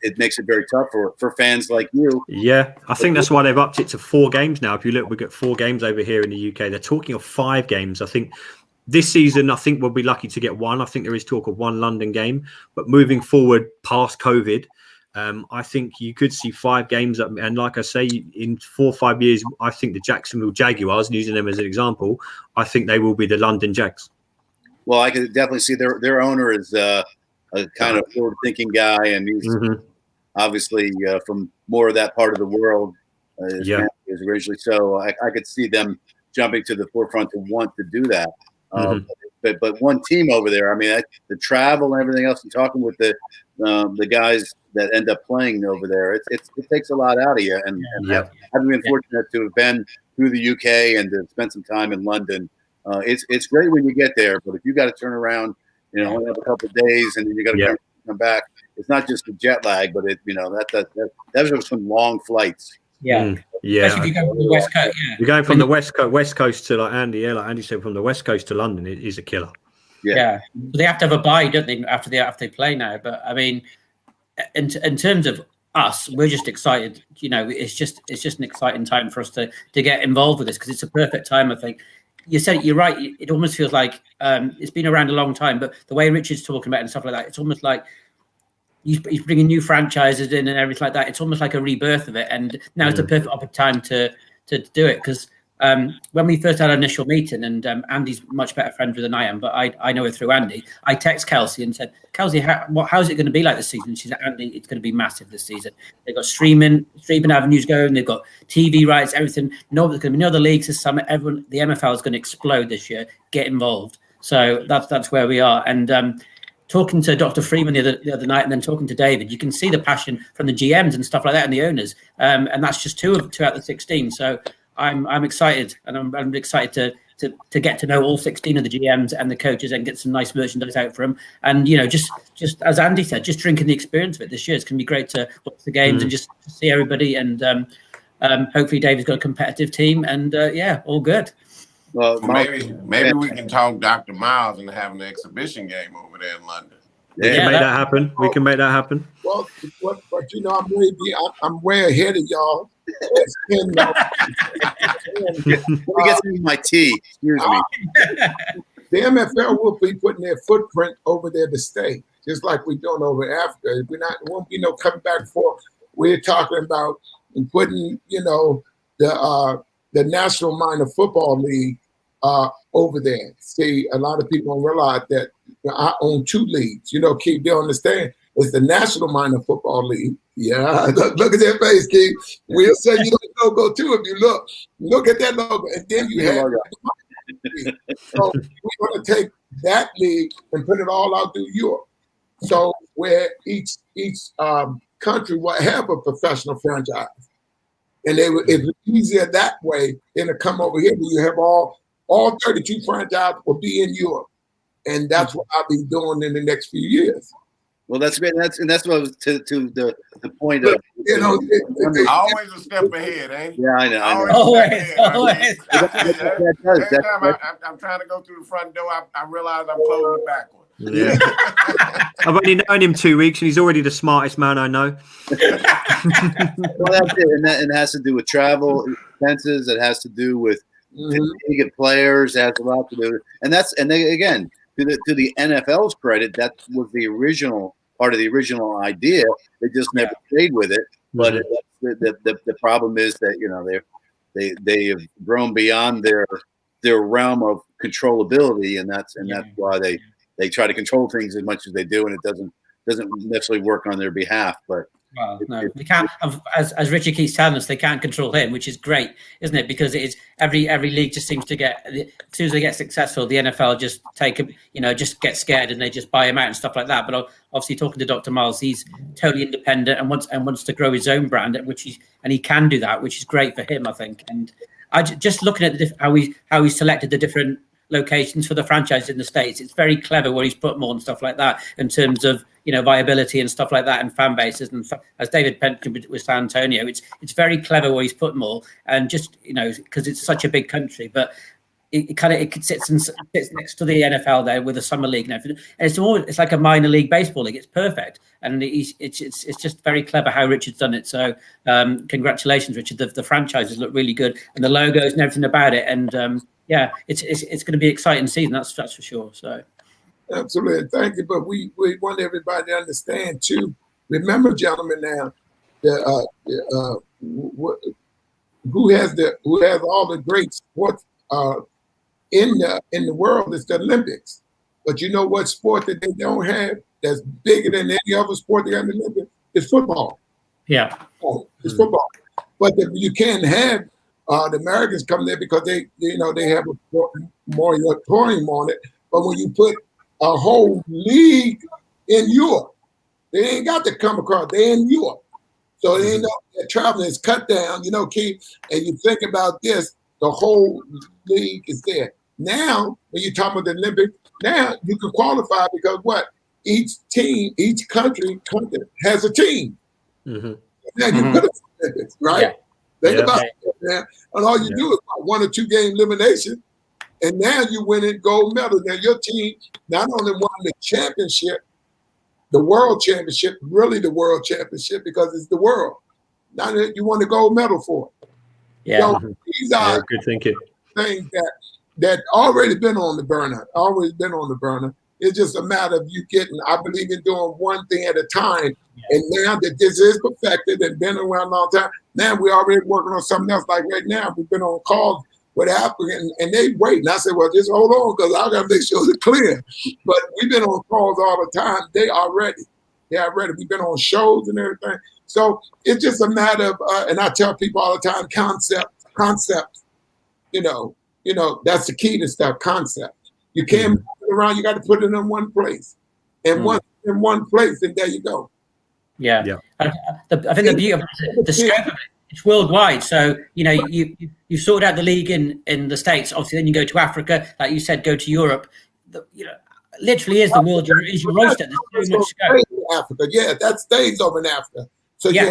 it makes it very tough for fans like you. Yeah, I think that's why they've upped it to 4 games now. If you look, we've got 4 games over here in the UK. They're talking of 5 games. I think this season, I think we'll be lucky to get 1. I think there is talk of 1 London game, but moving forward past COVID, I think you could see 5 games up, and like I say, in 4 or 5 years, I think the Jacksonville Jaguars, using them as an example, I think they will be the London Jags. Well, I could definitely see their owner is a kind of forward-thinking guy, and he's obviously from more of that part of the world. His family is originally, so I could see them jumping to the forefront to want to do that. But one team over there, I mean, the travel and everything else, and talking with the guys that end up playing over there, it takes a lot out of you. And having been fortunate to have been through the UK and to spend some time in London, it's great when you get there. But if you got to turn around, only have a couple of days, and then you got to come back, it's not just the jet lag, but that was some long flights. Yeah. Especially if you go from the West Coast. Yeah. You're going from the West Coast to like Andy said, from the West Coast to London, it is a killer. Yeah. They have to have a bye, don't they, after they play now? But I mean, in terms of us, we're just excited. It's just an exciting time for us to get involved with this, because it's a perfect time. I think you said it, you're right. It almost feels like it's been around a long time, but the way Richard's talking about it and stuff like that, it's almost like he's bringing new franchises in and everything like that. It's almost like a rebirth of it, and now it's the perfect time to do it, because when we first had our initial meeting, and Andy's much better friends with than I am, but I know her through Andy. I text Kelsey and said, Kelsey, how's it going to be like this season? She said, Andy, it's going to be massive this season. They've got streaming avenues going. They've got TV rights, everything. There's going to be no other leagues this summer. The MFL is going to explode this year. Get involved. So that's where we are. And talking to Dr. Freeman the other night, and then talking to David, you can see the passion from the GMs and stuff like that, and the owners. And that's just 2 out of the 16. So I'm excited, and I'm excited to get to know all 16 of the GMs and the coaches and get some nice merchandise out for them. And just as Andy said, just drinking the experience of it this year. It's going to be great to watch the games and just see everybody. And hopefully David's got a competitive team, and all good. Well, maybe we can talk Dr. Myles and have an exhibition game over there in London. We can make that happen. We can make that happen. Well, I'm way ahead of y'all. Let me get some of my tea. Excuse me. The MFL will be putting their footprint over there to stay, just like we're doing over in Africa. It won't be no coming back forth. We're talking about putting, the National Minor Football League over there. See, a lot of people don't realize that I own 2 leagues. Keith, they understand. It's the National Minor Football League. Yeah, look at that face, Keith. We'll send you the logo too if you look at that logo, and then you have. So we're going to take that league and put it all out through Europe. So where each country will have a professional franchise. And it's easier that way than to come over here. You have all 32 franchises will be in Europe. And that's what I'll be doing in the next few years. Well, that's great. That's what was to the point of, you know, always a step ahead, ain't it? Yeah, I know. Always. Every time I'm trying to go through the front door, I realize I'm closing the back one. Yeah. I've only known him 2 weeks, and he's already the smartest man I know. Well, that's it, and it has to do with travel expenses. It has to do with fatigue of players. It has a lot to do, and again, to the NFL's credit, that was the original part of the original idea. They just never stayed with it. But the problem is that, you know, they have grown beyond their realm of controllability, and that's why they try to control things as much as they do, and it doesn't necessarily work on their behalf. But well, no, they can't. As Richard keeps telling us, they can't control him, which is great, isn't it? Because it is every league just seems to get, as soon as they get successful, the NFL just take him, you know, just get scared and they just buy him out and stuff like that. But obviously, talking to Dr. Myles, he's totally independent and wants to grow his own brand, he can do that, which is great for him, I think. And I just looking at how he selected the different locations for the franchise in the States. It's very clever where he's put them all and stuff like that in terms of, you know, viability and stuff like that and fan bases. And as David mentioned with San Antonio, it's very clever where he's put them all, and just, you know, because it's such a big country, but it sits next to the NFL there with the summer league and everything. And it's like a minor league baseball league. It's perfect, and it's just very clever how Richard's done it. So congratulations, Richard. The franchises look really good, and the logos and everything about it. And it's going to be an exciting season. That's for sure. So absolutely, thank you. But we want everybody to understand too. Remember, gentlemen, now who has all the great sports in the world is the Olympics. But you know what sport that they don't have that's bigger than any other sport they have in the Olympics? It's football. Yeah. It's football. But you can't have the Americans come there because they have a moratorium on it. But when you put a whole league in Europe, they ain't got to come across. They're in Europe. So they know their traveling is cut down, you know, Keith. And you think about this, the whole league is there. Now, when you talk about the Olympics, now you can qualify because what? Each country has a team. Mm-hmm. Now you put it in the Olympics, right? Yeah. Think about it, man. And all you do is 1 or 2 game elimination, and now you win in gold medal. Now your team not only won the championship, the world championship, really the world championship, because it's the world. Now you won the gold medal for it. Yeah. So these are good thinking. Things that already been on the burner, It's just a matter of you getting, I believe in doing one thing at a time. And now that this is perfected and been around a long time, now we're already working on something else. Like right now, we've been on calls with African, and they wait. And I said, well, just hold on, because I got to make sure it's clear. But we've been on calls all the time. They are ready. We've been on shows and everything. So it's just a matter of, and I tell people all the time, concepts. You know, that's the key to stuff, concept. You can't move it around. You got to put it in one place. And once in one place, then there you go. Yeah. I think the beauty of the scope of it, it's worldwide. So, you know, you sorted out the league in the States. Obviously, then you go to Africa. Like you said, go to Europe. You know, literally is the world. Is your roster. There's so much scope. Africa. Yeah, that stays over in Africa. So half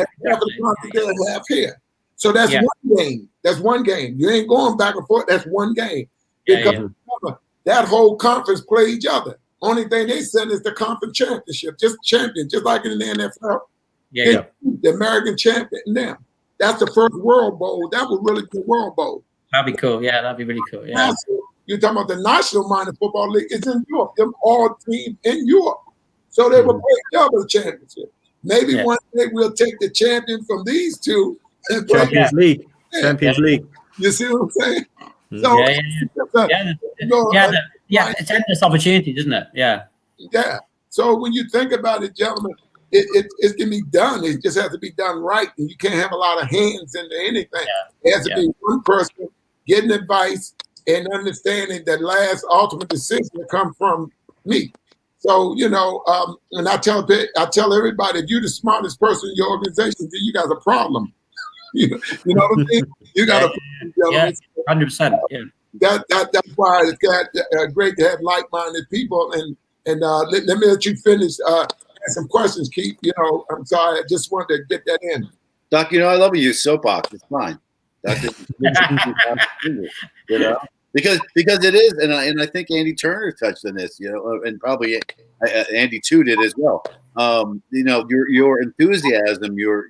here. So that's one game. That's one game. You ain't going back and forth. That's one game. Because remember, that whole conference play each other. Only thing they send is the conference championship, just champion, just like in the NFL. The American champion now. That's the first World Bowl. That was really the World Bowl. That'd be cool. Yeah, that'd be really cool. Yeah. You're talking about the National Minor Football League. It's in Europe. Them all teams in Europe. So they will play each other the championship. Maybe one day we'll take the champion from these two and play Champions League. Champions League. You see what I'm saying? So it's endless opportunities, isn't it? Yeah. Yeah. So when you think about it, gentlemen, it can be done. It just has to be done right. And you can't have a lot of hands into anything. It has to be one person getting advice, and understanding that last ultimate decision to come from me. So, you know, and I tell everybody, if you're the smartest person in your organization, then you got a problem. You know what I mean? You got a problem. 100%. Yeah. That's why it's great to have like-minded people. And let me let you finish. Some questions, Keith. You know, I'm sorry, I just wanted to get that in. Doc, you know I love you. Soapbox, it's fine. You know, because it is, and I think Andy Turner touched on this. You know, and probably Andy too did as well. You know, your enthusiasm, your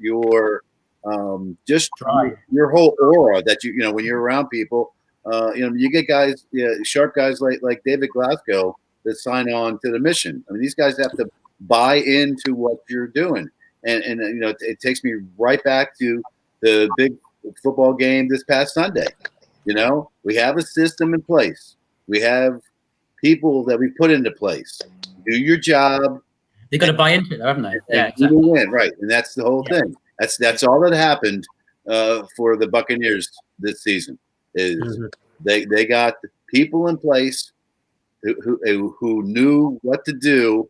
just your whole aura that you know when you're around people. You know, you get guys, sharp guys like David Glasco that sign on to the mission. I mean, these guys have to buy into what you're doing, and you know, it takes me right back to the big football game this past Sunday. You know, we have a system in place. We have people that we put into place. Do your job. They've got to buy into it, haven't they? Yeah, exactly. You will win, right? And that's the whole thing. That's all that happened for the Buccaneers this season. Is they got people in place who knew what to do,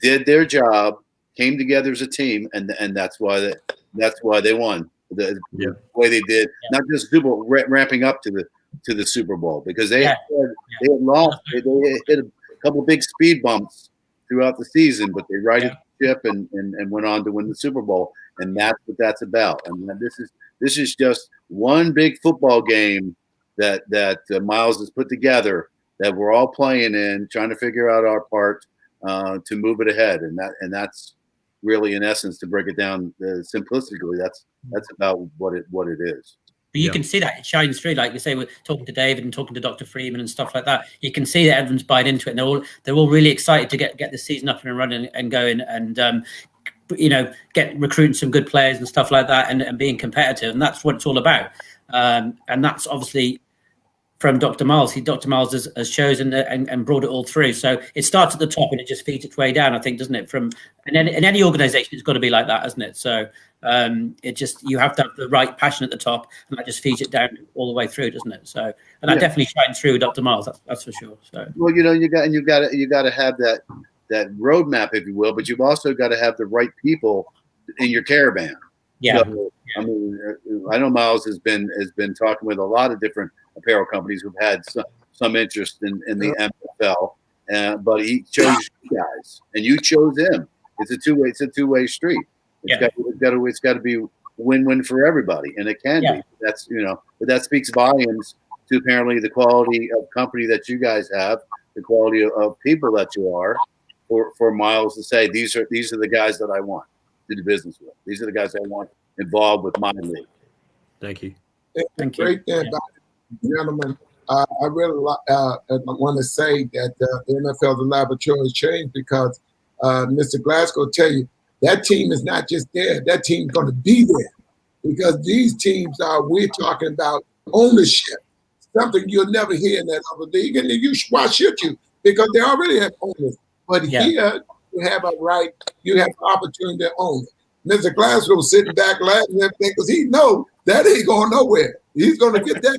did their job, came together as a team, and that's why they won the way they did. Not just Super Bowl, ramping up to the Super Bowl, because they had lost. They hit a couple of big speed bumps throughout the season, but they righted the ship and went on to win the Super Bowl, and that's what that's about. I mean, this is just one big football game that Myles has put together that we're all playing in, trying to figure out our part to move it ahead, and that's really, in essence, to break it down simplistically. That's about what it is. But you can see that it shines through, like you say, we're talking to David and talking to Dr. Freeman and stuff like that. You can see that everyone's buying into it, and they're all really excited to get the season up and running and going, and you know, recruiting some good players and stuff like that, and being competitive, and that's what it's all about. And that's obviously from Dr. Myles. Dr. Myles has chosen and brought it all through. So it starts at the top and it just feeds its way down, I think, doesn't it? In any organization, it's got to be like that, hasn't it? So you have to have the right passion at the top, and that just feeds it down all the way through, doesn't it? So, and that definitely shines through Dr. Myles. That's for sure. So, well, you know, you got to have that roadmap, if you will, but you've also got to have the right people in your caravan. Yeah. So, I mean, I know Myles has been talking with a lot of different apparel companies who've had some interest in the MFL, but he chose you guys, and you chose him. It's a two-way street. It's got to be win-win for everybody, and it can be. That's, you know, but that speaks volumes to apparently the quality of company that you guys have, the quality of people that you are, for Myles to say these are the guys that I want to do business with. These are the guys I want involved with my league. Thank you. Thank you. Great thing about it, gentlemen. I really want to say that the NFL's laboratory has changed because Mr. Glasgow will tell you that team is not just there. That team's going to be there because these teams we're talking about ownership, something you'll never hear in that other league. And why should you? Because they already have owners. But here you have a right, you have the opportunity to own it. Mr. Glasgow sitting back laughing and everything because he knows that ain't going nowhere. He's going to get that.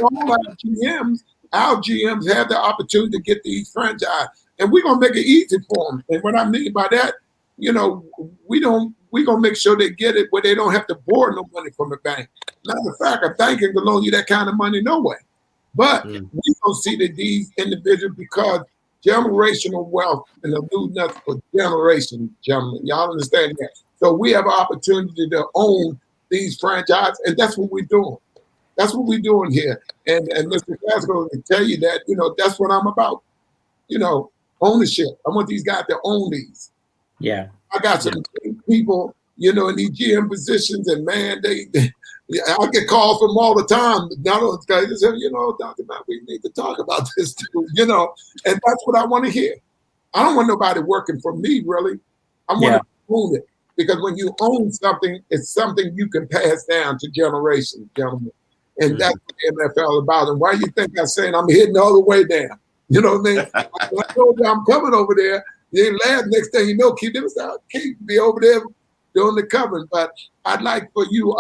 All our GMs have the opportunity to get these franchise, and we're going to make it easy for them. And what I mean by that, you know, we're going to make sure they get it where they don't have to borrow no money from the bank. Matter of fact, a bank can loan you that kind of money no way. But we don't see that these individuals, because generational wealth and the lose nothing for generations, gentlemen. Y'all understand that? So we have an opportunity to own these franchises, and that's what we're doing. That's what we're doing here. And Mr. Glasgow can tell you that, you know, that's what I'm about. You know, ownership. I want these guys to own these. Yeah. I got some people, you know, in these GM positions, and man, I get calls from all the time. None of those guys say, you know, Dr. Matt, we need to talk about this too, you know, and that's what I want to hear. I don't want nobody working for me, really. I want to own it, because when you own something, it's something you can pass down to generations, gentlemen. And that's what the NFL is about. And why you think I'm saying I'm hitting all the way down? You know what I mean? I told you I'm coming over there. You laugh. Next thing you know, Keith be over there doing the covering. But I'd like for you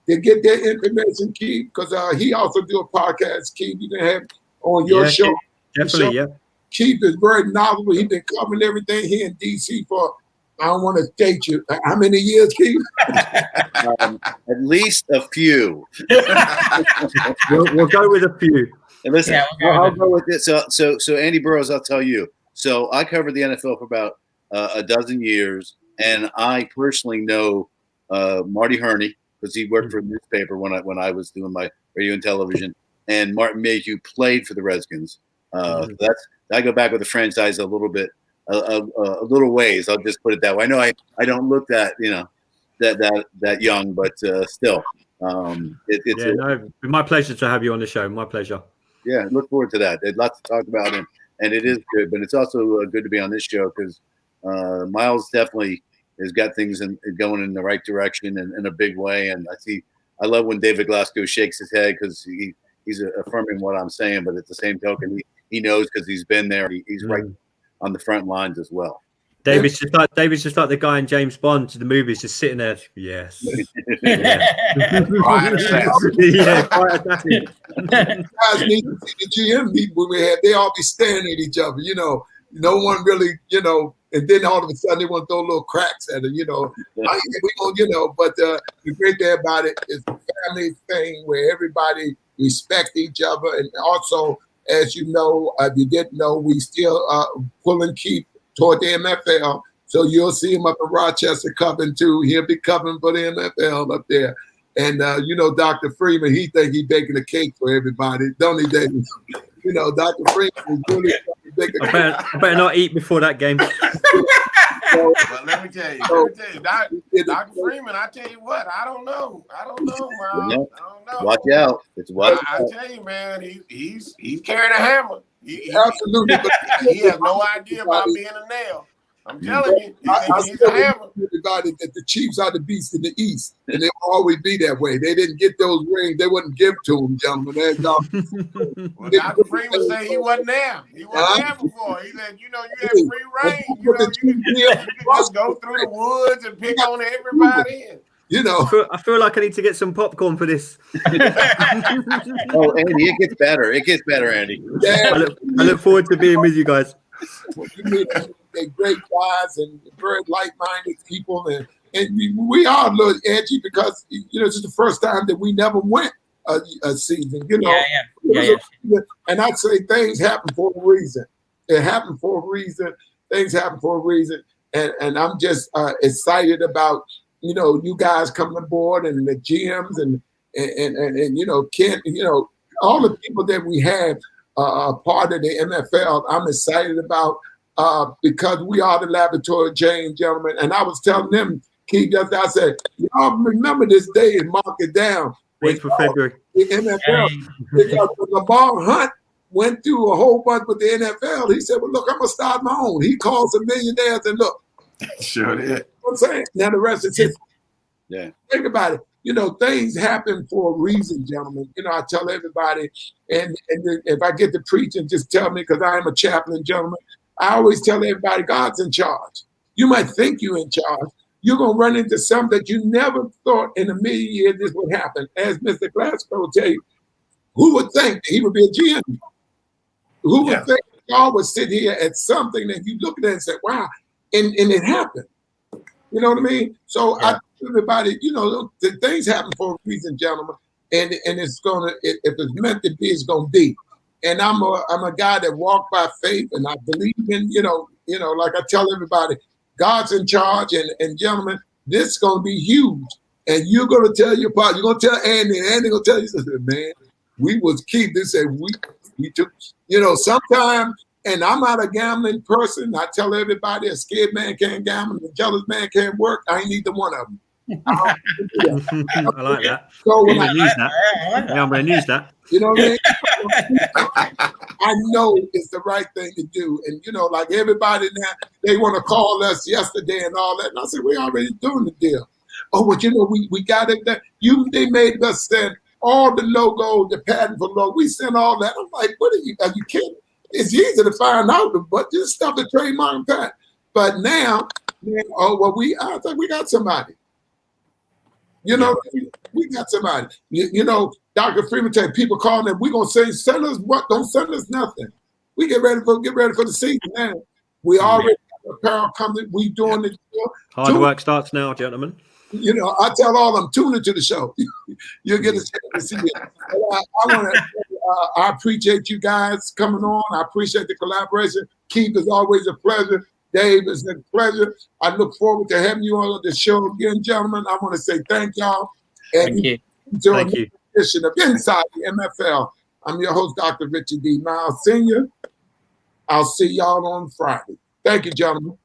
to get that information, Keith, because he also do a podcast, Keith, you can have on your show. Definitely, yeah. Keith is very knowledgeable. He's been covering everything here in D.C. for, I don't want to date you, how many years, Keith? At least a few. We'll go with a few. And listen, I'll go with this. So Andy Burrows, I'll tell you. So I covered the NFL for about a dozen years, and I personally know Marty Herney because he worked for a newspaper when I was doing my radio and television, and Martin Mayhew played for the Redskins. I go back with the franchise a little bit, a little ways. I'll just put it that way. I know I don't look that that young, but still, it's my pleasure to have you on the show. My pleasure. Yeah, look forward to that. There's lots to talk about, and it is good, but it's also good to be on this show because Myles definitely has got things going in the right direction and in a big way. And I love when David Glasco shakes his head because he's affirming what I'm saying, but at the same token, he knows because he's been there. He's right on the front lines as well. David's just like the guy in James Bond to the movies, just sitting there. Yes. Guys need to see the GM meeting when we had. They all be staring at each other. No one really, and then all of a sudden they want to throw little cracks at it. But the great thing about it is a family thing where everybody respect each other, and also, as you know, if you didn't know, we still pull and keep toward the MFL. So you'll see him up in Rochester covering too. He'll be covering for the MFL up there. And, Dr. Freeman, he think he's baking a cake for everybody. Don't he, David? Dr. Freeman is really baking a cake. I better not eat before that game. Well, let me tell you, Dr. Freeman, I tell you what, I don't know, Miles. I don't know. Watch out. I tell you, man, he's carrying a hammer. Absolutely. He has no idea about being a nail. I'm telling you, he's a hammer. Everybody that the Chiefs are the beast in the East, and they'll always be that way. They didn't get those rings; they wouldn't give to them, gentlemen. Well, Dr. Freeman said he wasn't there. He wasn't there before. He said, you have free reign. You can just go through the woods and pick on everybody. I feel like I need to get some popcorn for this. Andy, it gets better. It gets better, Andy. Yeah. I look forward to being with you guys. They're great guys and very like-minded people, and we are a little edgy because this is the first time that we never went a season. And I'd say things happen for a reason. It happened for a reason. Things happen for a reason, and I'm just excited about you guys coming aboard and the GMs and Kent, all the people that we have part of the MFL. I'm excited about. Because we are the laboratory chain, gentlemen. And I was telling them, Keith, I said, y'all remember this day and mark it down. 8th of February. The NFL, because when Lamar Hunt went through a whole bunch with the NFL, he said, well, look, I'm going to start my own. He calls some millionaires and look. Sure did. You know what I'm saying? Now the rest is history. Yeah. Think about it. Things happen for a reason, gentlemen. I tell everybody, and if I get to preaching, just tell me because I am a chaplain, gentlemen. I always tell everybody, God's in charge. You might think you're in charge. You're going to run into something that you never thought in a million years this would happen. As Mr. Glasgow will tell you, who would think he would be a GM? Who would think y'all would sit here at something that you look at it and say, wow, and it happened. You know what I mean? So I tell everybody, the things happen for a reason, gentlemen. And it's going to, if it's meant to be, it's going to be. And I'm a guy that walked by faith, and I believe in, like I tell everybody, God's in charge, and gentlemen, this is going to be huge. And you're going to tell your partner, you're going to tell Andy, and Andy going to tell you, said, man, we was Keith. They said we took, sometimes, and I'm not a gambling person. I tell everybody, a scared man can't gamble, a jealous man can't work. I ain't either one of them. I like that. So when I'm going to use that. You know what I mean? I know it's the right thing to do. And, like everybody now, they want to call us yesterday and all that. And I said, we're already doing the deal. Oh, but we got it there. They made us send all the logos, the patent for logo. We sent all that. I'm like, are you kidding? It's easy to find out, but just stuff the trademark and patent. But now, I think we got somebody. You know, we got somebody. You know, Dr. Freeman tell people calling them, we're gonna say, send us what? Don't send us nothing. We get ready for the season, man. We already got apparel coming. We doing the deal. Hard work starts now, gentlemen. You know, I tell all of them, tune into the show. You'll get a chance to see it. I appreciate you guys coming on. I appreciate the collaboration. Keith, is always a pleasure. Dave, it's a pleasure. I look forward to having you on the show again, gentlemen. I want to say thank y'all. And thank you. To another edition of Inside the MFL. I'm your host, Dr. Richard D. Myles Sr. I'll see y'all on Friday. Thank you, gentlemen.